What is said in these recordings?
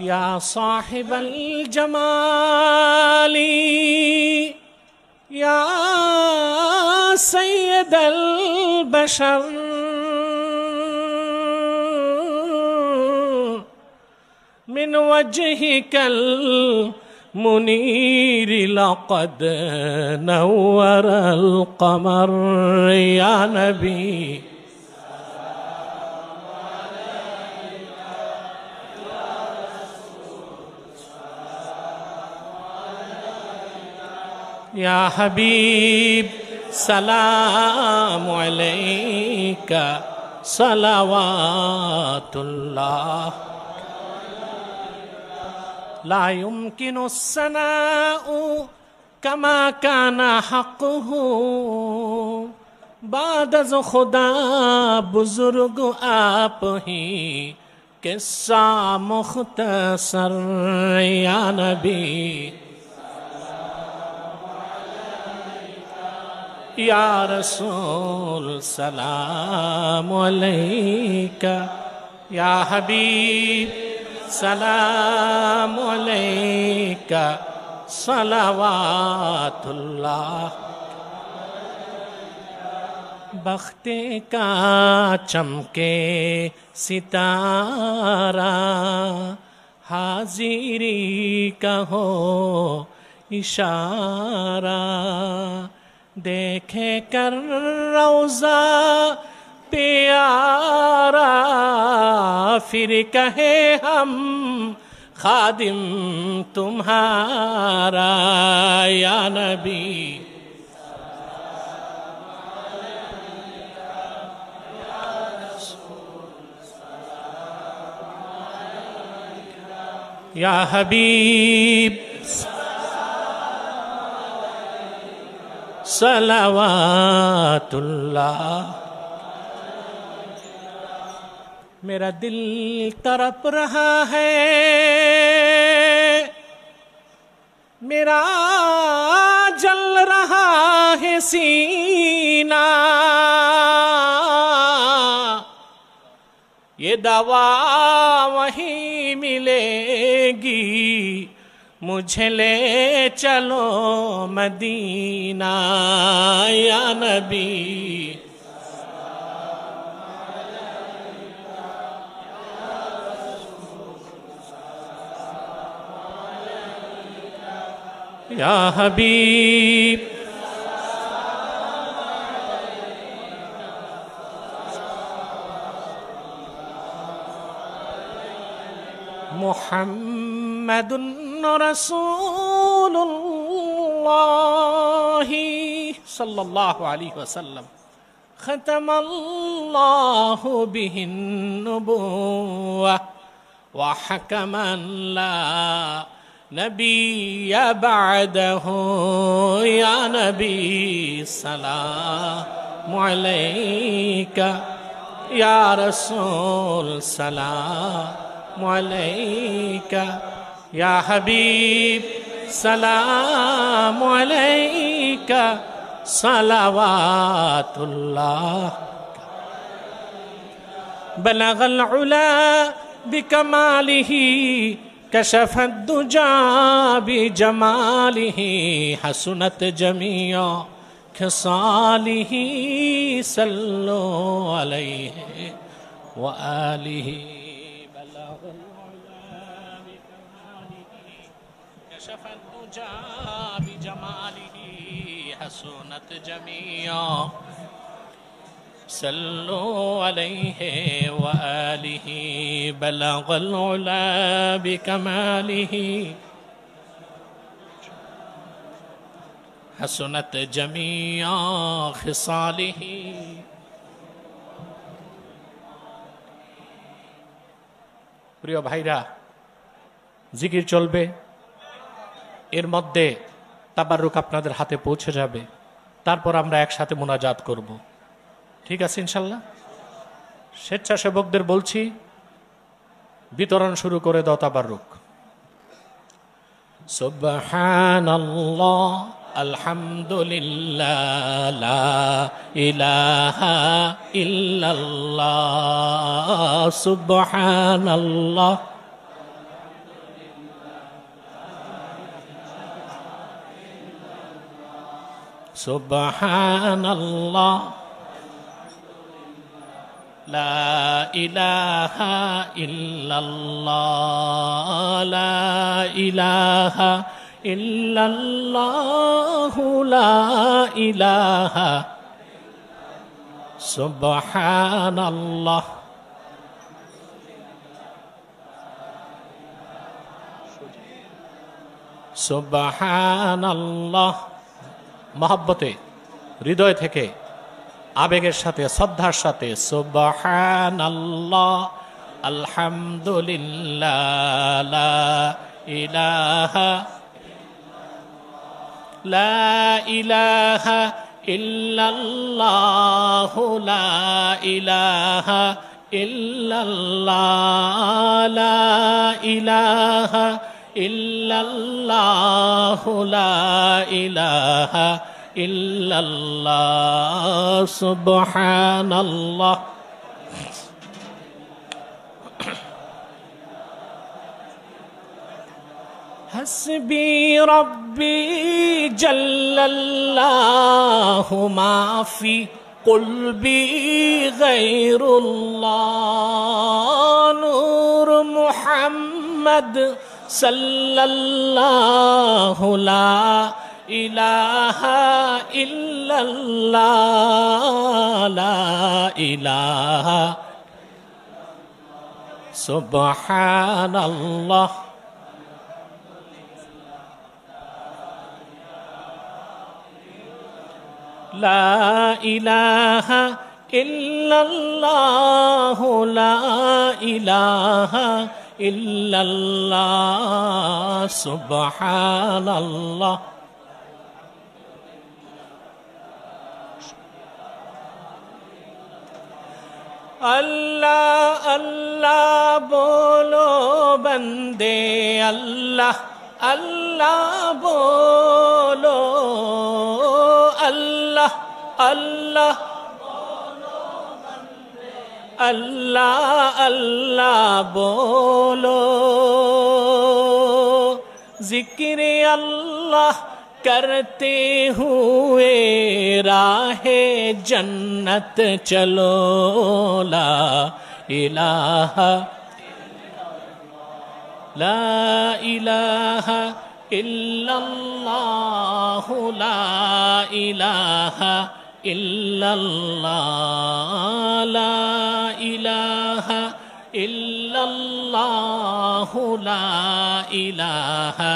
या साहिबल जमाली या सय्यदल बशर मिन वजहिकल मुनीर लक़द नव्वरल क़मर या नबी या हबीब सलाम अलैका सलावातुल्लाह ला युमकिनु सनाउ कमा काना हक़्क़ुहु बाद अज़ खुदा बुजुर्ग आप ही किस्सा मुख्तसर या नबी या रसूल सलाम अलैका या हबीब सलाम अलैका सलावातुल्लाह बख्ते का चमके सितारा हाजिरी का हो इशारा देखे कर रौज़ा प्यारा फिर कहे हम खादिम तुम्हारा या नबी या हबीब सलावातुल्लाह मेरा दिल तड़प रहा है मेरा जल रहा है सीना ये दवा वहीं मिलेगी मुझे ले चलो मदीना या नबी या हबीब मुहम्मदुन रसूलुल्लाह सल्लल्लाहु अलैहि वसल्लम ख़तमल्लाहु बिहिन नुबुव्वह व हकमन ला नबिय्य बअदहु या नबी सलाम अलैका या रसूल सलाम अलैका या हबीब सलाम अलैका सलावातुल्लाह बलगल उला बिकमालिही कशफत दुजा बिजमालिही हसनत जमीअ खिसालिही सल्लु अलैहि व आलिही हसनत जमीअ सल्लु अलैहि व आलिही बलगल उला बिकमालिही हसनत जमीअ खिसालिही प्रिय भाईरा जिकिर चलबे एर मध्य ताबारुक आपनादेर हाथे पौঁছে যাবে তারপর আমরা একসাথে মুনাজাত করব ঠিক আছে ইনশাআল্লাহ স্বেচ্ছাসেবকদের বলছি বিতরণ শুরু করে দাও তাবারুক সুবহানাল্লাহ আলহামদুলিল্লাহ লা ইলাহা ইল্লাল্লাহ সুবহানাল্লাহ সুবহানাল্লাহ লা ইলাহা ইল্লাল্লাহ লা ইলাহা ইল্লাল্লাহু লা ইলাহা সুবহানাল্লাহ সুবহানাল্লাহ। মহব্বতে হৃদয় থেকে আবেগের সাথে শ্রদ্ধার সাথে সুবহানাল্লাহ আলহামদুলিল্লাহ লা ইলাহা লা ইলাহা ইল্লাল্লাহ লা ইলাহা ইল্লাল্লাহ লা ইলাহা ইল্লাল্লাহ লা ইলাহা ইল্লাল্লাহ সুবহানাল্লাহ। হাসবি রব্বি জাল্লাল্লাহু মা ফি কলবি গায়রুল্লাহ নূর মুহাম্মদ সাল্লাল্লাহু লা ইলাহা ইল্লাল্লাহ লা ইলাহা সুবহানাল্লাহ লা ইলাহা ইল্লাল্লাহ লা ইলাহা ইল্লাল্লাহ সুবহানাল্লাহ। अल्लाह अल्लाह बोलो बंदे अल्लाह अल्लाह बोलो अल्लाह अल्लाह अल्लाह अल्लाह बोलो जिक्र अल्लाह करते हुए राहे जन्नत चलो ला इलाहा ला इलाहा इल्लल्लाह ला इलाहा इल्लल्लाह ला इलाहा इल्लल्लाह ला इलाहा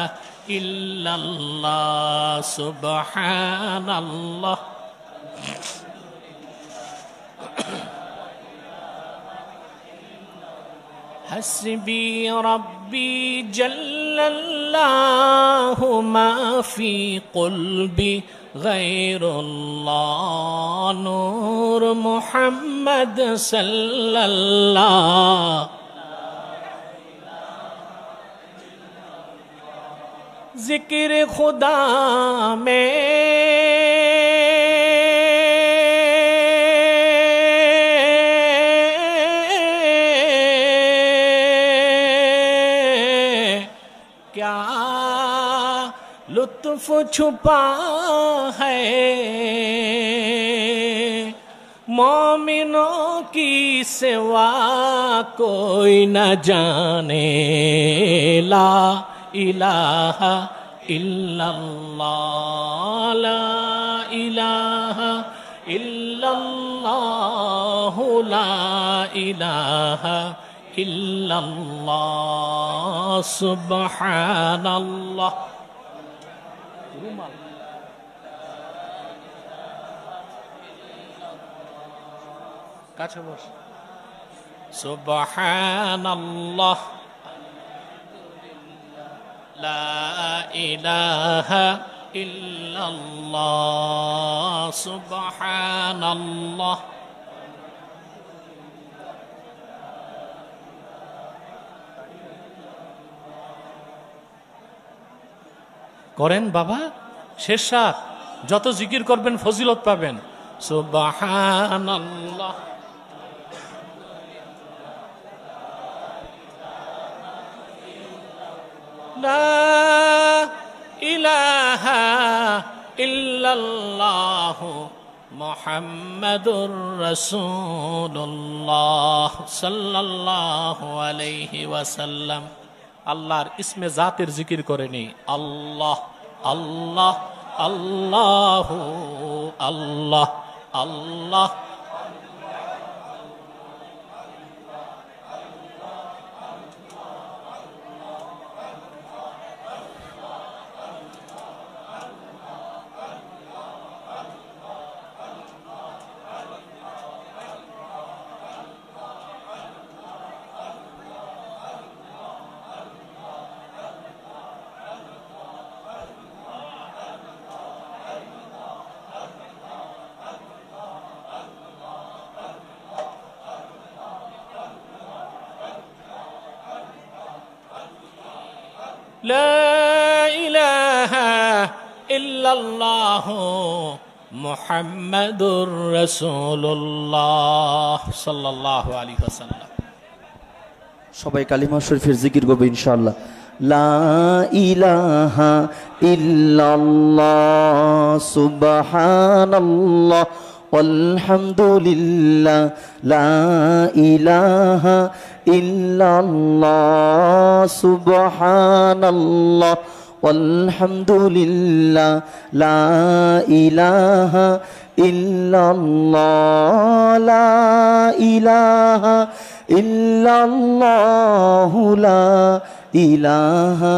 इल्लल्लाह सुबहानल्लाह। हस्बी रब्बी जल्लल्लाहु मा फी क़ल्बी गैरुल्लाह नूर मुहम्मद सल्लल्लाह जिक्र खुदा में क्या लुत्फ छुपा है मोमिनों की सिवा कोई न जाने ला इलाहा इल्लल्लाह ला इलाहा इल्लल्लाह ला इलाहा इल्लल्लाह सुबहानल्लाह। কাছে বস। সুবহানাল্লাহ লা ইলাহা ইল্লাল্লাহ সুবহানাল্লাহ। করেন বাবা, শেষ রাত যত জিকির করবেন ফজিলত পাবেন। সুবহানাল্লাহ লা ইলাহা ইল্লা ইল্লাল্লাহু মুহাম্মাদুর রাসূলুল্লাহ সাল্লাল্লাহু আলাইহি ওয়াসাল্লাম। আল্লাহর ইসমে জাতের জিকির করে নি, আল্লাহ আল্লাহ আল্লাহু আল্লাহ আল্লাহ। লা ইলাহা ইল্লাল্লাহু মুহাম্মাদুর রাসূলুল্লাহ সাল্লাল্লাহু আলাইহি ওয়াসাল্লাম। সবাই কালিমা শরীফের জিকির করবে ইনশাআল্লাহ। লা ইলাহা ইল্লাল্লাহ সুবহানাল্লাহ আলহামদুলিল্লাহ লা ইলাহা ইল্লাল্লাহ সুবহানাল্লাহ আলহামদুলিল্লাহ লা ইলাহা ইল্লাল্লাহ লা ইলাহা ইল্লাল্লাহ লা ইলাহা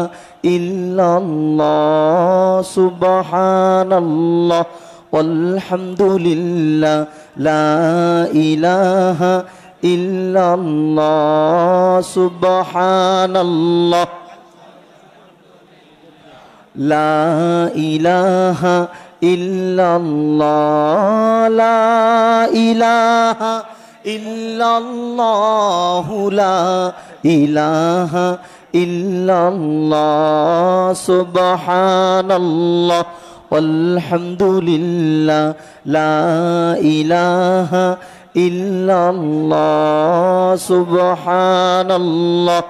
ইল্লাল্লাহ সুবহানাল্লাহ আলহামদুলিল্লাহ লা ইলাহা ইল্লাল্লাহ সুবহানাল্লাহ লা ইলাহা ইল্লাল্লাহ লা ইলাহা ইল্লাল্লাহ লা ইলাহা ইল্লাল্লাহ সুবহানাল্লাহ আলহামদুলিল্লাহ লা ইলাহা ইল্লাল্লাহ সুবহানাল্লাহ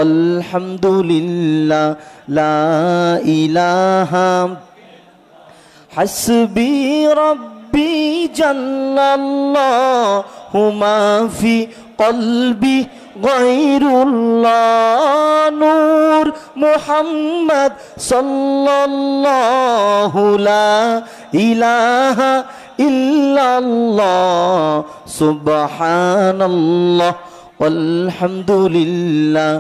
আলহামদুলিল্লাহ লা ইলাহা হাসবি রব্বি জাল্লাল্লাহু মা ফি কলবি গায়রুল্লাহ নূর মুহাম্মদ সাল্লাল্লাহু লা ইলাহা ইল্লাল্লাহ সুবহানাল্লাহ আলহামদুলিল্লাহ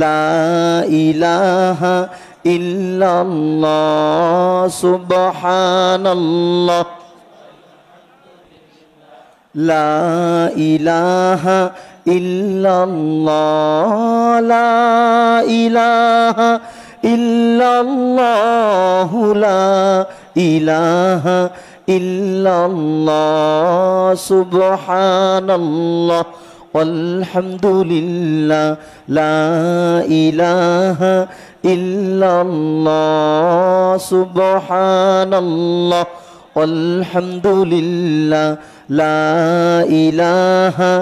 লা ইলাহা ইল্লাল্লাহ সুবহানাল্লাহ লা ইলাহা ইল্লাল্লাহ লা ইলাহা ইল্লাল্লাহ লা ইলাহা ইল্লাল্লাহ সুবহানাল্লাহ আলহামদুলিল্লাহ লা ইলাহা ইল্লাল্লাহ সুবহানাল্লাহ আলহামদুলিল্লাহ লা ইলাহা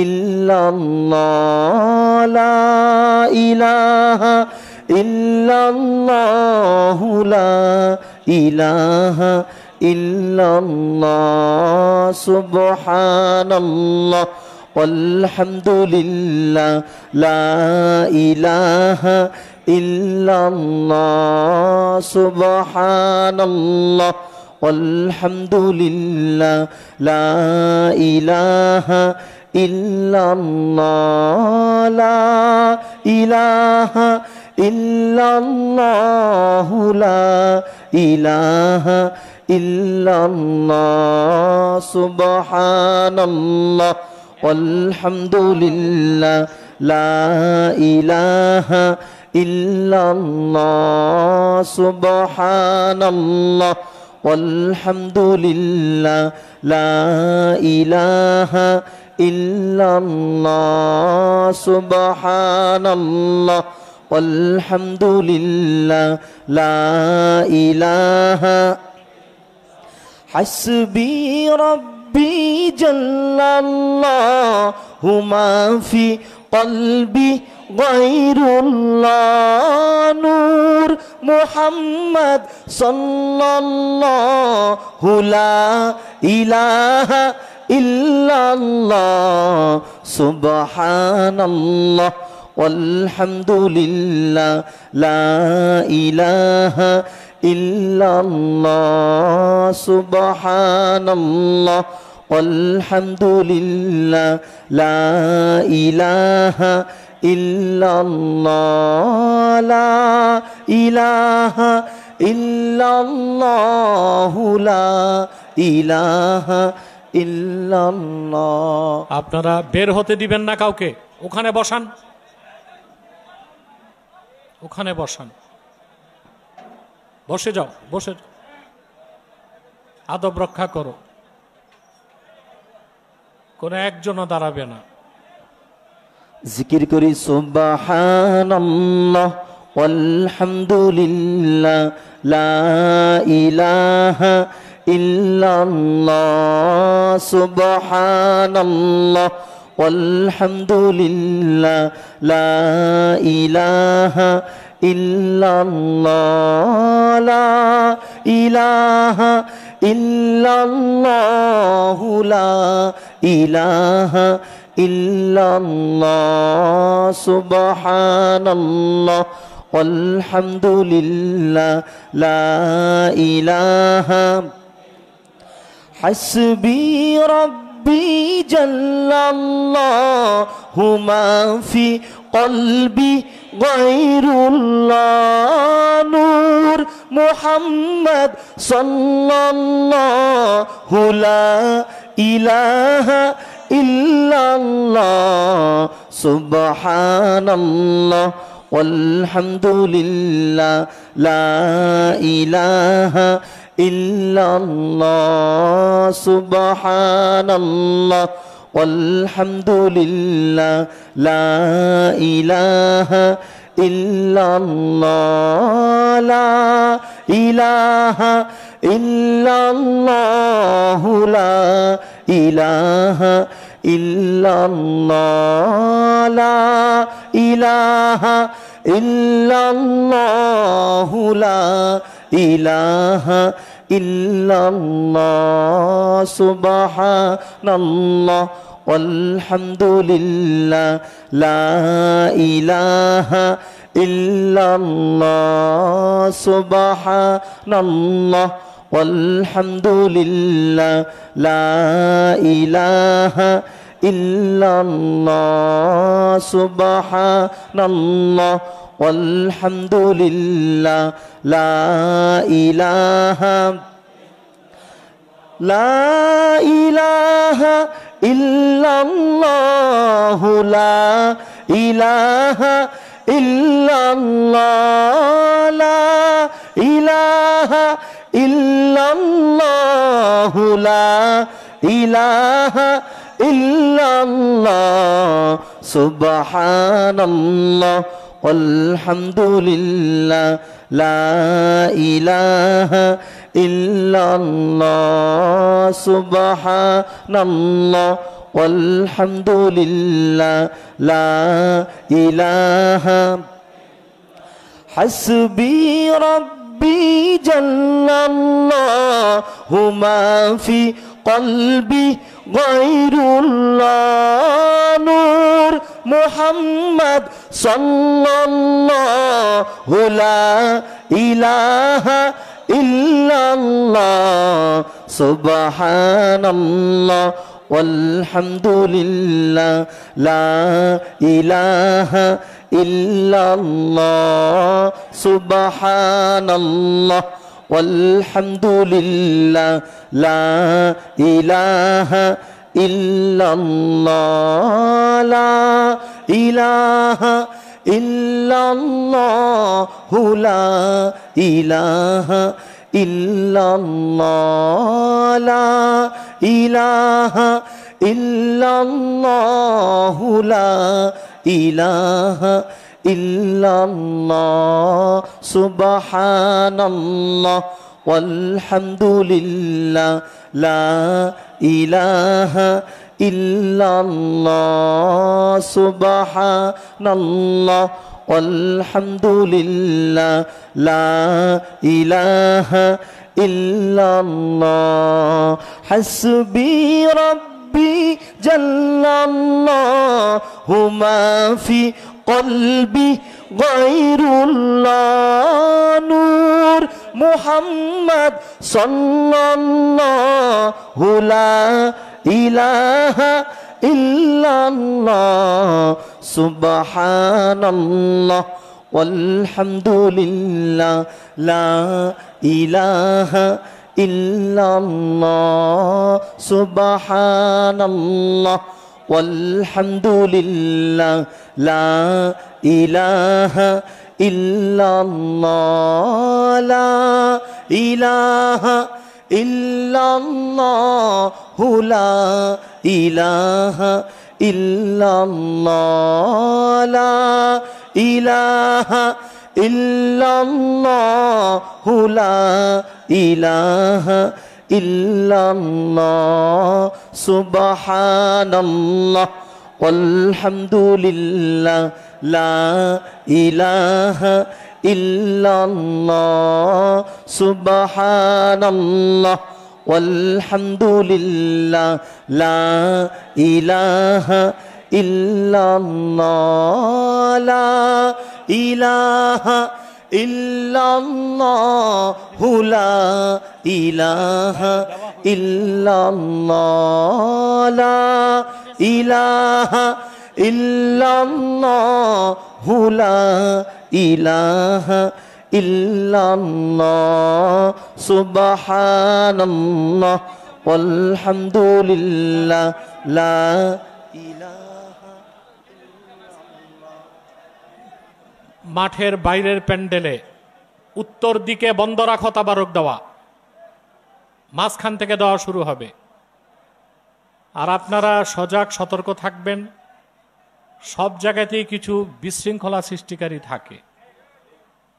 ইল্লাল্লাহ লা ইলাহা ইল্লাল্লাহ লা ইলাহা ইল্লাল্লাহ সুবহানাল্লাহ আলহামদুলিল্লাহ লা ইলাহা ইল্লাল্লাহ সুবহানাল্লাহ আলহামদুলিল্লাহ লা ইলাহা ইল্লাল্লাহ লা ইলাহা ইল্লাল্লাহ লা ইলাহা ইল্লাল্লাহ সুবহানাল্লাহ আলহামদুলিল্লাহ লা ইলাহা ইল্লাল্লাহ সুবহানাল্লাহ আলহামদুলিল্লাহ লা ইলাহা ইল্লাল্লাহ সুবহানাল্লাহ আলহামদুলিল্লাহ লা ইলাহা হাসবি রব্বি জাল্লাল্লাহু মা ফি কলবি গায়রুল্লাহ নূর মুহাম্মদ সাল্লাল্লাহু লা ইলাহা ইল্লাল্লাহ সুবহানাল্লাহ walhamdulillah la ilaha illallah subhanallah walhamdulillah la ilaha illallah la ilaha illallah la ilaha illallah। আপনারা বের হতে দিবেন না কাউকে, ওখানে বসান, ওখানে বসান, বসে যাও, বসে যাও, আদব রক্ষা করো, কোনো একজনও দাঁড়াবে না। জিকির করি সুবহানাল্লাহ walhamdulillah la ilaha illallah subhanallah walhamdulillah la ilaha illallah la ilaha illallah la ilaha illallah subhanallah walhamdulillah la ilaha hasbi rabbi jallallahu ma fi qalbi ghayrullah nur muhammad sallallahu la ilaha illallah subhanallah walhamdulillah la ilaha illallah subhanallah walhamdulillah la ilaha illallah la ilaha illallah la ilaha illallah la ilaha illallah la ilaha illallah subhanallah walhamdulillah la ilaha illallah subhanallah walhamdulillah la ilaha illallah subhanallah walhamdulillah la ilaha illallah la ilaha illallah la ilaha illallah la ilaha illallah subhanallah walhamdulillah la ilaha illallah subhanallah walhamdulillah la ilaha hasbi rabbi jallallahu ma fi qalbi ghayrullah nur muhammad sallallahu la ilaha illallah subhanallah walhamdulillah la ilaha illallah subhanallah walhamdulillah la ilaha illallah la ilaha illallah la ilaha illallah la ilaha illallah la ilaha illallah subhanallah walhamdulillah la ilaha illallah subhanallah والحمد لله لا إله إلا الله حسبي ربي جل الله ما في قلبي غير الله نور محمد صلى الله لا إله إلا الله سبحان الله والحمد لله لا إله إلا الله سبحان الله والحمد لله لا إله إلا الله لا إله إلا الله لا إله إلا الله لا إله إلا الله لا إله إلا الله سبحان الله والحمد لله لا إله إلا الله سبحان الله والحمد لله لا إله إلا الله لا إله إلا الله لا إله إلا الله لا إله إلا الله لا إله إلا الله سبحان الله والحمد لله لا إله মাঠের বাইরের প্যান্ডেলে উত্তর দিকে বন্ধ রাখো তাবারক দেওয়া, মাঝখান থেকে দেওয়া শুরু হবে। আর আপনারা সজাগ সতর্ক থাকবেন, সব জায়গাতেই কিছু বিশৃঙ্খলা সৃষ্টিকারী থাকে,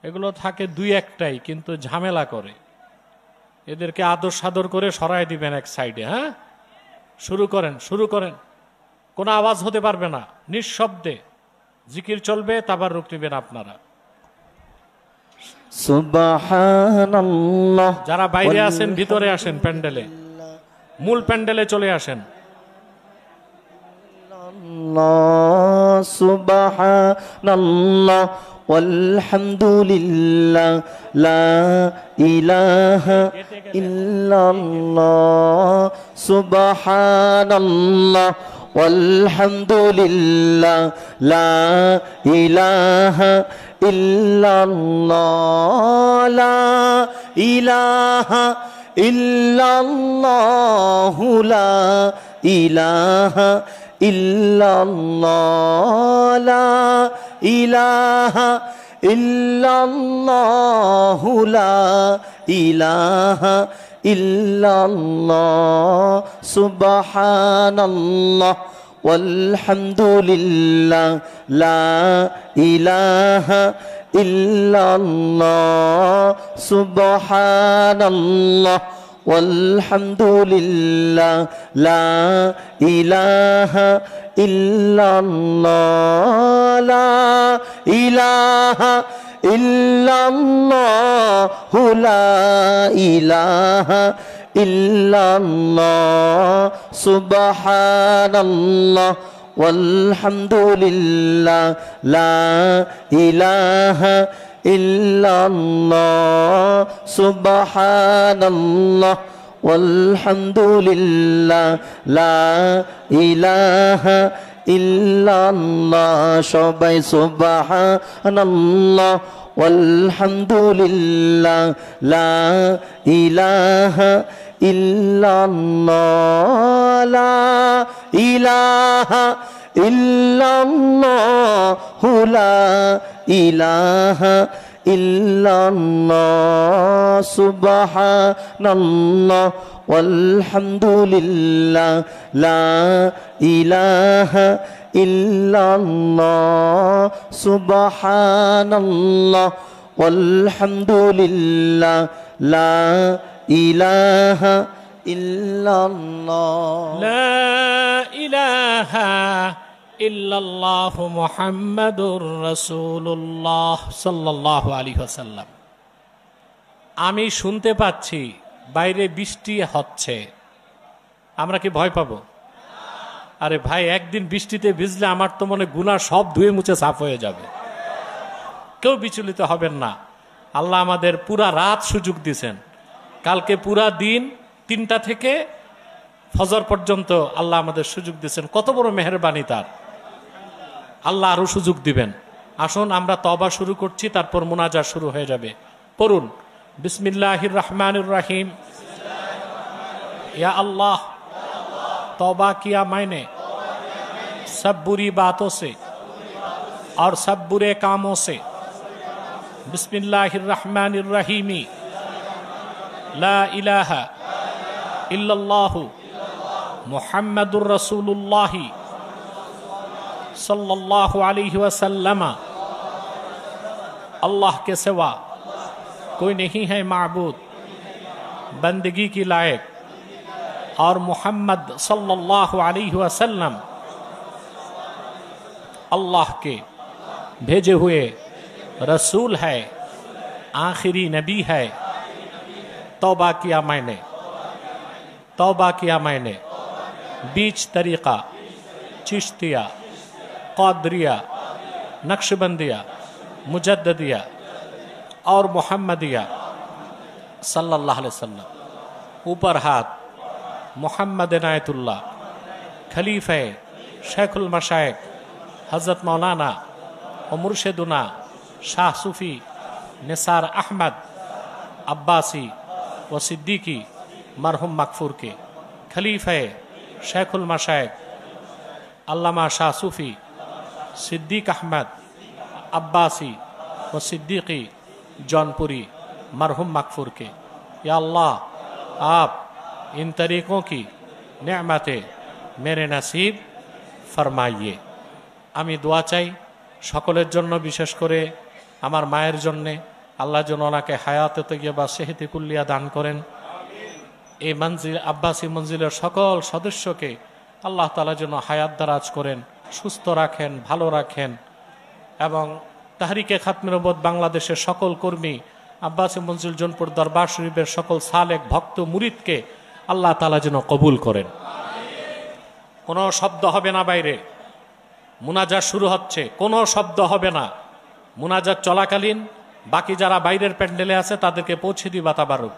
এগুলো থাকে দুই একটাই কিন্তু ঝামেলা করে, এদেরকে আদর সাদর করে সরায় দিবেন এক সাইডে। হ্যাঁ, শুরু করেন, কোনো আওয়াজ হতে পারবে না, নিঃশব্দে জিকির চলবে, তাবাররুক নেবেন আপনারা। সুবহানাল্লাহ। যারা বাইরে আছেন ভিতরে আসেন, প্যান্ডেলে মূল প্যান্ডেলে চলে আসেন। সুবহানাল্লাহ walhamdulillah la ilaha illallah subhanallah walhamdulillah la ilaha illallah la ilaha illallah la ilaha illallah la ilaha illallah la ilaha illallah subhanallah walhamdulillah la ilaha illallah subhanallah walhamdulillah la ilaha illallah la ilaha illallah la ilaha illallah subhanallah walhamdulillah la ilaha illallah subhanallah walhamdulillah la ilaha illallah সবাই সুবহানাল্লাহ walhamdulillah la ilaha illallah la ilaha illallah la ilaha illallah subhanallah walhamdulillah la ilaha illallah subhanallah walhamdulillah la ilaha illallah লা ইলাহা ইল্লাল্লাহু মুহাম্মাদুর রাসূলুল্লাহ সাল্লাল্লাহু আলাইহি ওয়াসাল্লাম। আমি শুনতে পাচ্ছি বাইরে বৃষ্টি হচ্ছে, আমরা কি ভয় পাবো? আরে ভাই, একদিন বৃষ্টিতে ভিজলে আমার তো মনে গুনাহ সব ধুয়ে মুছে সাফ হয়ে যাবে। কেউ বিচলিত হবেন না। আল্লাহ আমাদের পুরা রাত সুযোগ দিয়েছেন, কালকে পুরা দিন 3টা থেকে ফজর পর্যন্ত আল্লাহ আমাদের সুযোগ দিয়েছেন। কত বড় মেহেরবানি তার। আল্লাহ আরো সুযোগ দিবেন। আসুন আমরা তওবা শুরু করছি, তারপর মুনাজাত শুরু হয়ে যাবে। পড়ুন বিসমিল্লাহির রহমানির রহিম। या अल्लाह तौबा किया मैंने सब बुरी बातों से और सब बुरे कामों से। बिस्मिल्लाहिर्रहमानिर्रहीमी। ला इलाहा इल्लल्लाहु मुहम्मदुर रसूलुल्लाहि सल्लल्लाहु अलैहि वसल्लम। अल्लाह के सिवा कोई नहीं है माबूद बंदगी की लायक, और मोहम्मद सल्लल्लाहु अलैहि वसल्लम अल्लाह के भेजे हुए रसूल है, आखिरी नबी है। तौबा किया मैंने, तौबा किया मैंने बीच तरीक़ा, चिश्तिया, क़ादरिया, नक्शबंदिया, मुजद्ददिया और मोहम्मदिया सल्लल्लाहु अलैहि वसल्लम। ऊपर हाथ मोहम्मद इनायतुल्लाह खलीफे शेखुल मशाइख हज़रत मौलाना और मुर्शिदुना शाह सूफी निसार अहमद अब्बासी व सिद्दीकी मरहुम मकफूर के खलीफे शेखुल मशाइख अल्लामा शाह सूफी सिद्दीक अहमद अब्बासी व सिद्दीकी जौनपुरी मरहुम मकफूर के। या अल्लाह, आप इन तरीक़ों की नेमतें मेरे नसीब फरमाइए। আমি দোয়া চাই সকলের জন্য, বিশেষ করে আমার মায়ের জন্যে। আল্লাহ যেন ওনাকে হায়াতে তৈয়বা সেহতে কুল্লিয়া দান করেন। এই মঞ্জিল আব্বাসী মঞ্জিলের সকল সদস্যকে আল্লাহ তাআলা যেন হায়াত দারাজ করেন, সুস্থ রাখেন, ভালো রাখেন। এবং তাহরিকে খাতমে নবুয়ত বাংলাদেশের সকল কর্মী, আব্বাসী মঞ্জিল জোনপুর দরবার শরীফের সকল সালেক ভক্ত মুরিদকে আল্লাহ তাআলা যেন কবুল করেন। কোনো শব্দ হবে না বাইরে, মুনাজাত শুরু হচ্ছে, কোনো শব্দ হবে না। মুনাজাত চলাকালীন বাকি যারা বাইরের প্যান্ডেলে আছে তাদেরকে পৌঁছে দিবা তাবারুক।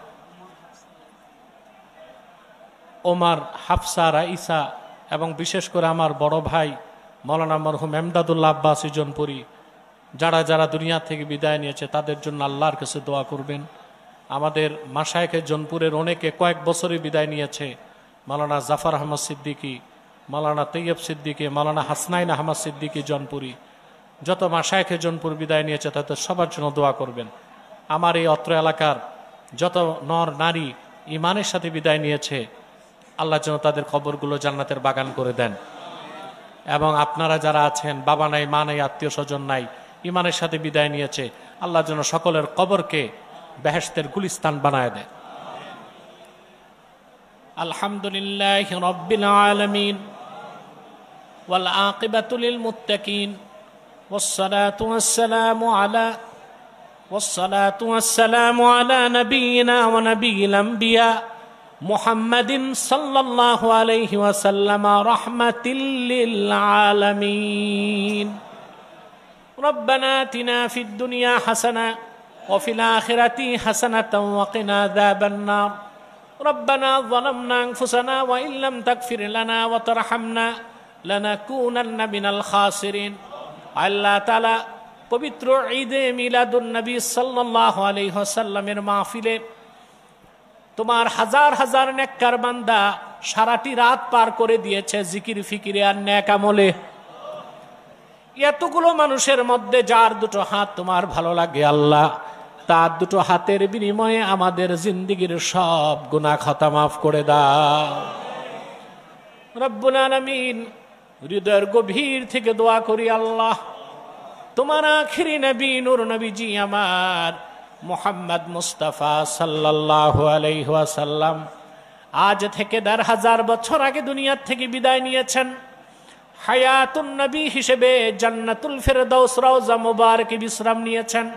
ওমর, হাফসা, রাইসা এবং বিশেষ করে আমার বড় ভাই মৌলানা মরহুম এমদাদুল্লাহ আব্বাসী জোনপুরি, যারা যারা দুনিয়া থেকে বিদায় নিয়েছে তাদের জন্য আল্লাহর কাছে দোয়া করবেন। আমাদের মাশায়েখে জোনপুরের অনেকে কয়েক বছরে বিদায় নিয়েছে। মৌলানা জাফর আহমদ সিদ্দিকী, মৌলানা তৈয়ব সিদ্দিকী, মৌলানা হাসনাইন আহমদ সিদ্দিকী জোনপুরি, যত মাশায়েখে জোনপুর বিদায় নিয়েছে তাদের সবার জন্য দোয়া করবেন। আমার এই অত্র এলাকার যত নর নারী ইমানের সাথে বিদায় নিয়েছে, আল্লাহ যেন তাদের কবরগুলো জান্নাতের বাগান করে দেন। এবং আপনারা যারা আছেন, বাবা নাই, মা নাই, আত্মীয় স্বজন নাই, ইমানের সাথে বিদায় নিয়েছে, আল্লাহ যেন সকলের কবরকে বেহেশতের গুলিস্তান বানায় দেয়। আলহামদুলিল্লাহি রাব্বিল আলামিন ওয়াল আকিবাতু লিল মুত্তাকিন والصلاة والسلام على نبينا ونبي الأنبياء محمد صلى الله عليه وسلم رحمة للعالمين. ربنا آتنا في الدنيا حسنة وفي الآخرة حسنة وقنا عذاب النار. ربنا ظلمنا أنفسنا وإن لم تغفر لنا وترحمنا لنكونن من الخاسرين. আল্লাহ তাআলা পবিত্র ঈদে মিলাদুন নবী সাল্লাল্লাহু আলাইহি ওয়াসাল্লামের মাহফিলে তোমার হাজার হাজার নেককার বান্দা সারাটি রাত পার করে দিয়েছে জিকির ফিকিরে আর নেক আমলে। এতগুলো মানুষের মধ্যে যার দুটো হাত তোমার ভালো লাগে আল্লাহ, তার দুটো হাতের বিনিময়ে আমাদের জিন্দেগীর সব গুনাহ খাতা মাফ করে দাও রব্বুল আলামিন। হৃদয়ের গভীর থেকে দোয়া করি আল্লাহ, তোমার আখিরি নবী নূর নবীজি আমার মুহাম্মদ মুস্তাফা সাল্লাল্লাহু আলাইহি ওয়াসাল্লাম আজ থেকে ১,৫০০ বছর আগে দুনিয়ার থেকে বিদায় নিয়েছেন। হায়াতুন নবী হিসেবে জান্নাতুল ফেরদাউস রওজা মুবারকে বিশ্রাম নিয়েছেন।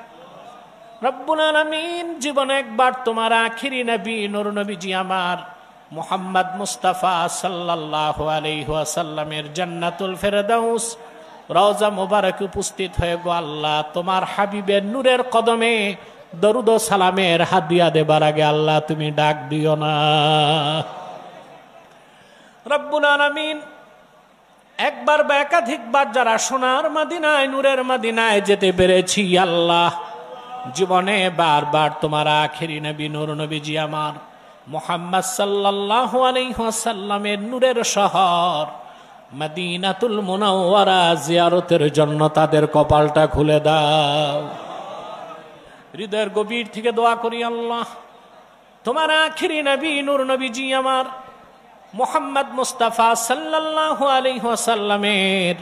রব্বুল আলামিন জীবনে একবার তোমার আখিরি নবী নূর নবীজি আমার মুহাম্মদ মুস্তাফা সাল্লাল্লাহু আলাইহি ওয়াসাল্লামের জান্নাতুল ফেরদাউস রওজা মুবারকে উপস্থিত হয়ে গো আল্লাহ তোমার হাবিবের নূরের কদমে দরুদ ও সালামের হাদিয়া দেবার আগে আল্লাহ তুমি ডাক দিও না। রব্বুল আলামিন একবার বা একাধিকবার যারা সোনার মদিনায় নূরের মদিনায় যেতে পেরেছি আল্লাহ, জীবনে বারবার তোমার আখেরি নবী নূর নবীজি আমার মুহাম্মদ সাল্লাল্লাহু আলাইহি ওয়াসাল্লামের নূরের শহর মদিনাতুল মুনাওয়ারা জিয়ারতের জন্য তাদের কপালটা খুলে দাও। হৃদয়ের গভীর থেকে দোয়া করি আল্লাহ তোমার আখেরি নবী নূর নবীজি আমার মুহাম্মদ মুস্তাফা সাল্লাল্লাহু আলাইহি ওয়াসাল্লামের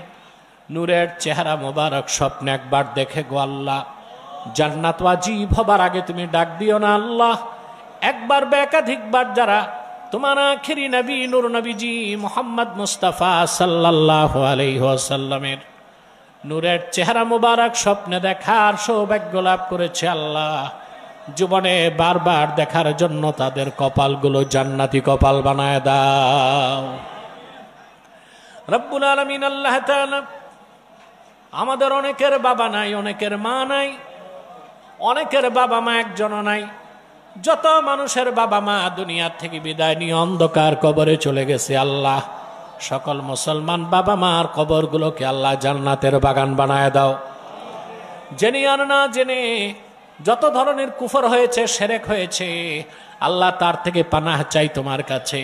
নূরের চেহারা মোবারক স্বপ্নে একবার দেখে গো আল্লাহ জান্নাত ওয়াজিব হবার আগে তুমি ডাক দিও না আল্লাহ। একবার বা একাধিকবার যারা তোমার আখেরি নবী নূর নবীজি মুহাম্মদ মুস্তাফা সাল্লাল্লাহু আলাইহি ওয়াসাল্লামের নূরের চেহারা মোবারক স্বপ্নে দেখার সৌভাগ্য লাভ করেছে আল্লাহ, জীবনে বারবার দেখার জন্য তাদের কপালগুলো জান্নাতি কপাল বানায় দাও। রব্বুল আলামিন আল্লাহ তাআলা আমাদের অনেকের বাবা নাই, অনেকের মা নাই, অনেকের বাবা মা একজনও নাই। যত মানুষের বাবা মা দুনিয়ার থেকে বিদায় নিয়ে অন্ধকার কবরে চলে গেছে আল্লাহ, সকল মুসলমান বাবা মার কবরগুলোকে আল্লাহ জান্নাতের বাগান বানায় দাও। জেনে আর না জেনে যত ধরনের কুফর হয়েছে, শিরক হয়েছে আল্লাহ তার থেকে পানাহ চাই তোমার কাছে।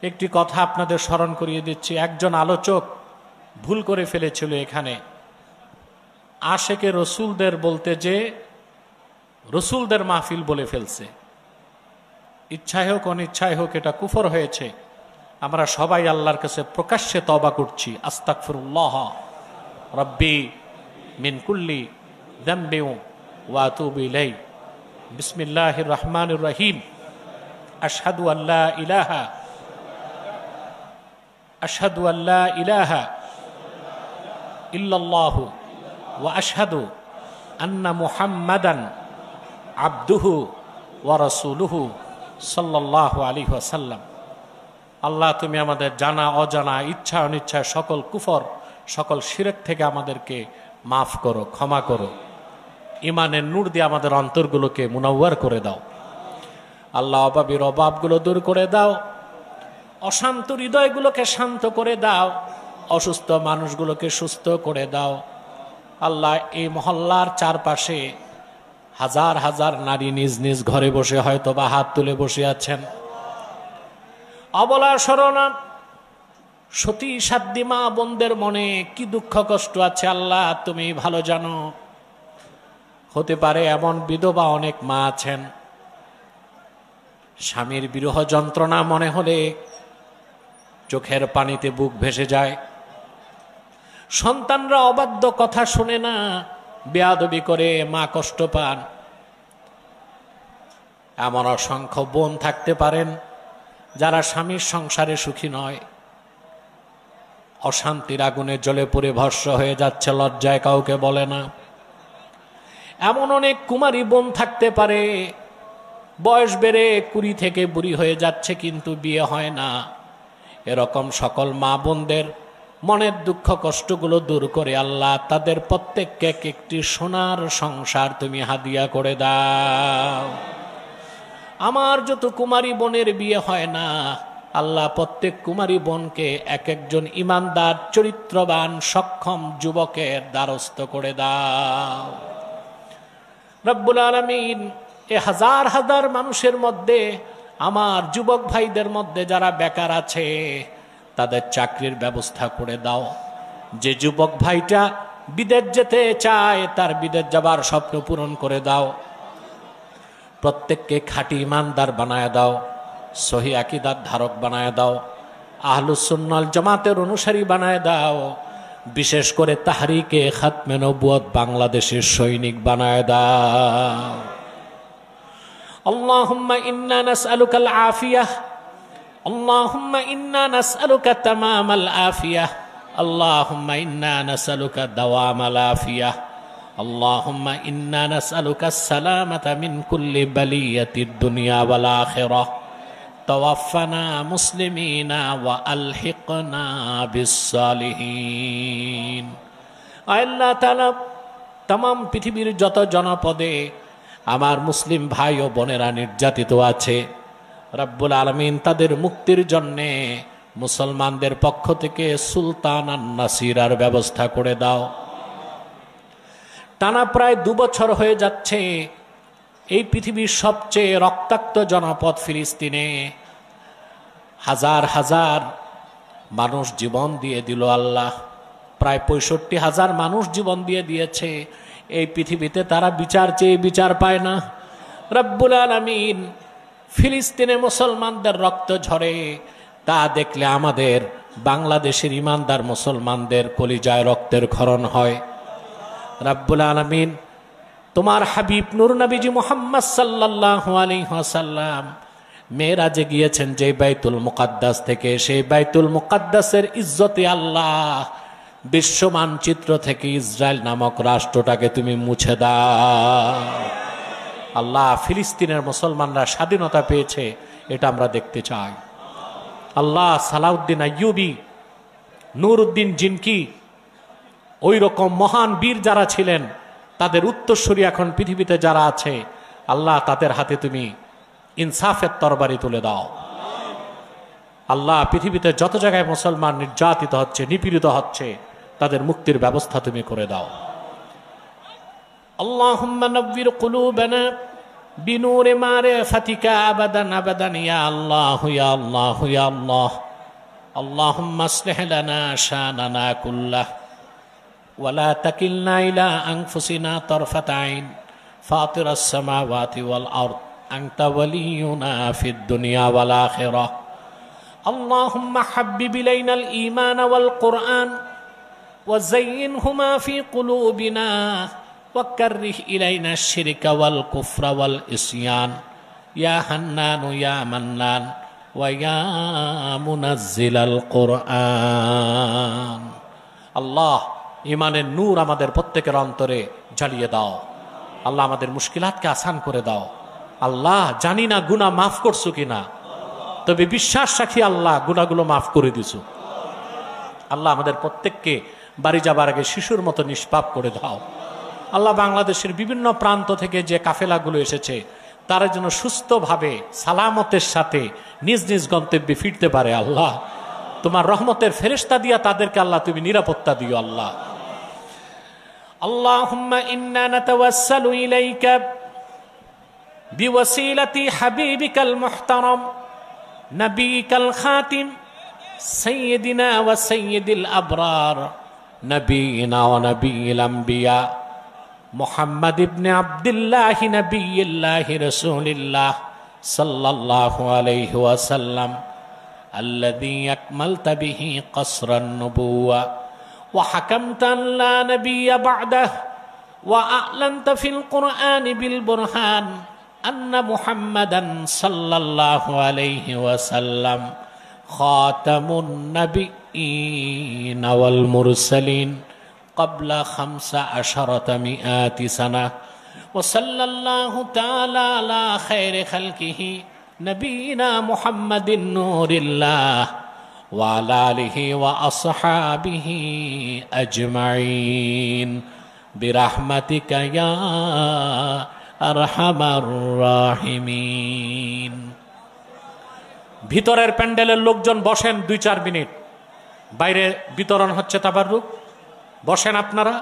একটি কথা আপনাদের স্মরণ করিয়ে দিচ্ছি, একজন আলোচক ভুল করে ফেলেছিল এখানে, আশেকে রসুলদের বলতে যে রসুলদের মাহফিল বলে ফেলছে। ইচ্ছায় হোক অনিচ্ছায় হোক এটা কুফর হয়েছে। আমরা সবাই আল্লাহর কাছে প্রকাশ্যে তওবা করছি, আস্তাগফিরুল্লাহ রব্বি মিন কুল্লি যামবি ওয়া আতুবু ইলাইহি। বিসমিল্লাহির রহমানির রহিম। আশহাদু আল্লা ইলাহা ইল্লাল্লাহু ওয়া আশহাদু আন্না মুহাম্মাদান আবদুহু ওয়া রাসূলুহু সাল্লাল্লাহু আলাইহি ওয়াসাল্লাম। আল্লাহ তুমি আমাদের জানা অজানা ইচ্ছা অনিচ্ছা সকল কুফর সকল শিরক থেকে আমাদেরকে মাফ করো, ক্ষমা করো। ইমানের নূর দিয়ে আমাদের অন্তরগুলোকে মুনাওয়ার করে দাও আল্লাহ। অভাবীর অভাবগুলো দূর করে দাও, অশান্ত হৃদয়গুলোকে শান্ত করে দাও, অসুস্থ মানুষগুলোকে সুস্থ করে দাও আল্লাহ। এই মহল্লার চারপাশে হাজার হাজার নারী নিজ নিজ ঘরে বসে হয়তো বা হাত তুলে বসে আছেন। অবলা শরণা সতী সাধ্বী মা বোনদের মনে কি দুঃখ কষ্ট আছে আল্লাহ তুমি ভালো জানো। হতে পারে এমন বিধবা অনেক মা আছেন, স্বামীর বিরহ যন্ত্রণা মনে হলে চোখের পানিতে বুক ভেসে যায়। সন্তানরা অবাধ্য কথা শুনে না, বেয়াদবি করে, মা কষ্ট পান। এমন অসংখ্য বোন থাকতে পারেন যারা স্বামীর সংসারে সুখী নয়, অশান্তির আগুনে জ্বলে পুড়ে ভস্ম হয়ে যাচ্ছে, লজ্জায় কাউকে বলে না। এমন অনেক কুমারী বোন থাকতে পারে বয়স বেড়ে 20 থেকে বুড়ি হয়ে যাচ্ছে কিন্তু বিয়ে হয় না। এরকম সকল মা বোনদের মনের দুঃখ কষ্টগুলো দূর করে আল্লাহ তাদের প্রত্যেককে এক একটি সোনার সংসার তুমি হাদিয়া করে দাও। আমার যত কুমারী বোনের বিয়ে হয় না আল্লাহ প্রত্যেক কুমারী বোনকে এক একজন ইমানদার চরিত্রবান সক্ষম যুবকের দ্বারস্থ করে দাও। রব্বুল আলামিন এ হাজার হাজার মানুষের মধ্যে আমার যুবক ভাইদের মধ্যে যারা বেকার আছে তাদের চাকরির ব্যবস্থা করে দাও। যে যুবক ভাইটা বিদেশ যেতে চায় তার বিদেশ যাবার স্বপ্ন পূরণ করে দাও। প্রত্যেককে খাঁটি ইমানদার বানায় দাও, সহি আকীদার ধারক বানায় দাও, আহলুস সুন্নাহ ওয়াল জামাতের অনুসারী বানায় দাও। বিশেষ করে তাহরিকে খাতমে নবুয়ত বাংলাদেশের সৈনিক বানায় দাও। আল্লাহুম্মা ইন্না নাসআলুকাল আফিয়াহ আল্লাহুম্মা ইন্না নাসআলুকা তামামাল আফিয়াহ, আল্লাহুম্মা ইন্না নাসআলুকা দাওয়ামাল আফিয়াহ, আল্লাহুম্মা ইন্না নাসআলুকা সালামাতা মিন কুল্লি বালিয়াতিদ দুনিয়া ওয়াল আখিরাহ, তাওয়াফানা মুসলিমিনা ওয়া আলহিকনা বিস সালিহিন। আল্লাহ তাআলা तमाम পৃথিবীর যত জনপদে আমার মুসলিম ভাই ও বোনেরা নির্যাতিত আছে, রব্বুল আলামিন তাদের মুক্তির জন্যে মুসলমানদের পক্ষ থেকে সুলতান আন-নাসিরার ব্যবস্থা করে দাও। টানা প্রায় 2 বছর হয়ে যাচ্ছে এই পৃথিবীর সবচেয়ে রক্তাক্ত জনপদ ফিলিস্তিনে হাজার হাজার মানুষ জীবন দিয়ে দিল। আল্লাহ, প্রায় 65,000 মানুষ জীবন দিয়ে দিয়েছে। এই পৃথিবীতে তারা বিচার চেয়ে বিচার পায় না। রব্বুল আলামিন ফিলিস্তিনে মুসলমানদের রক্ত ঝরে, তা দেখলে আমাদের বাংলাদেশের ইমানদার মুসলমানদের কলিজায় রক্তের ক্ষরণ হয়। রব্বুল আলামিন তোমার হাবিব নূর নবীজি মুহাম্মদ সাল্লাল্লাহু আলাইহি ওয়াসাল্লাম মেরাজে গিয়েছেন যে বাইতুল মুকাদ্দাস থেকে, সেই বাইতুল মুকাদ্দাসের ইজ্জতে আল্লাহ বিশ্ব মানচিত্র থেকে ইসরায়েল নামক রাষ্ট্রটাকে তুমি মুছে দাও। আল্লাহ, ফিলিস্তিনের মুসলমানরা স্বাধীনতা পেয়েছে, এটা আমরা দেখতে চাই। আল্লাহ, সালাউদ্দিন আইয়ুবী, নুরউদ্দিন জিনকি, ওই রকম মহান বীর যারা ছিলেন তাদের উত্তরসূরি এখন পৃথিবীতে যারা আছে, আল্লাহ তাদের হাতে তুমি ইনসাফের তরবারি তুলে দাও। আল্লাহ, পৃথিবীতে যত জায়গায় মুসলমান নির্যাতিত হচ্ছে, নিপীড়িত হচ্ছে, তাদের মুক্তির ব্যবস্থা তুমি করে দাও। আল্লাহুম্মা নব্বির কুলুবানা বিনূরি মারিফাতিকা আবাদান আবাদান ইয়া আল্লাহ ইয়া আল্লাহ ইয়া আল্লাহ। আল্লাহুম্মা আসলিহ লানা শানানা কুল্লাহ ওয়া লা তাকিলনা ইলা আনফুসিনা তারফাত আইন ফাতিরাস সামাওয়াতি ওয়াল আরদ আনতা ওয়ালিয়ুনা ফিদ দুনিয়া ওয়াল আখিরাহ। আল্লাহুম্মা হাব্বিব ইলাইনাল ঈমান ওয়াল কুরআন وزينهما في قلوبنا وكره إلينا الشرك والكفر والعصيان يا حنان يا منان ويا منزل القرآن। আল্লাহ, ঈমানের নূর আমাদের প্রত্যেকের অন্তরে জ্বালিয়ে দাও। আল্লাহ, আমাদের মুশকিলাতকে আসান করে দাও। আল্লাহ, জানি না গুনাহ মাফ করছো কিনা, তবে বিশ্বাস রাখি আল্লাহ গুনাহগুলো মাফ করে দিছো। আল্লাহ, আমাদের প্রত্যেককে বাড়ি যাবার আগে শিশুর মতো নিষ্পাপ করে দাও। আল্লাহ, বাংলাদেশের বিভিন্ন প্রান্ত থেকে যে কাফেলাগুলো এসেছে তারা যেন সুস্থভাবে সালামতের সাথে নিজ নিজ গন্তব্যে ফিরতে পারে। আল্লাহ, তোমার রহমতের ফেরেশতা দিয়া তাদেরকে আল্লাহ তুমি নিরাপত্তা দিও। আল্লাহ, আল্লাহুম্মা ইন্না নাতাওয়াসসালু ইলাইকা বিওয়াসিলাতি হাবিবিকাল মুহতারাম নবিকাল খাতিম সাইয়্যিদিনা ওয়া সাইয়্যিদিল আবরার নবীনা ওয়া নবিয়্যিল আমবিয়া মুহাম্মদ ইবনে আব্দুল্লাহ নবিয়্যিল্লাহ রাসূলিল্লাহ সাল্লাল্লাহু আলাইহি ওয়াসাল্লাম আল্লাযী আকমালতা বিহি কসরান নুবুওয়া ওয়া হাকামতা লা নাবিয়্যা বা'দাহু ওয়া আ'লানতা ফিল কুরআনি বিল বুরহান আন্না মুহাম্মাদান সাল্লাল্লাহু আলাইহি ওয়াসাল্লাম খাতামুন নবিয়্যিনা ওয়াল মুরসালিন قبل 15 سنة وصلى الله تعالى على خير خلقه نبينا محمد نور الله وعلى آله وأصحابه أجمعين برحمتك يا أرحم الراحمين। ভিতরের প্যান্ডেলের লোকজন বসেন 2-4 মিনিট, বাইরে বিতরণ হচ্ছে তাবাররুক, বসেন আপনারা।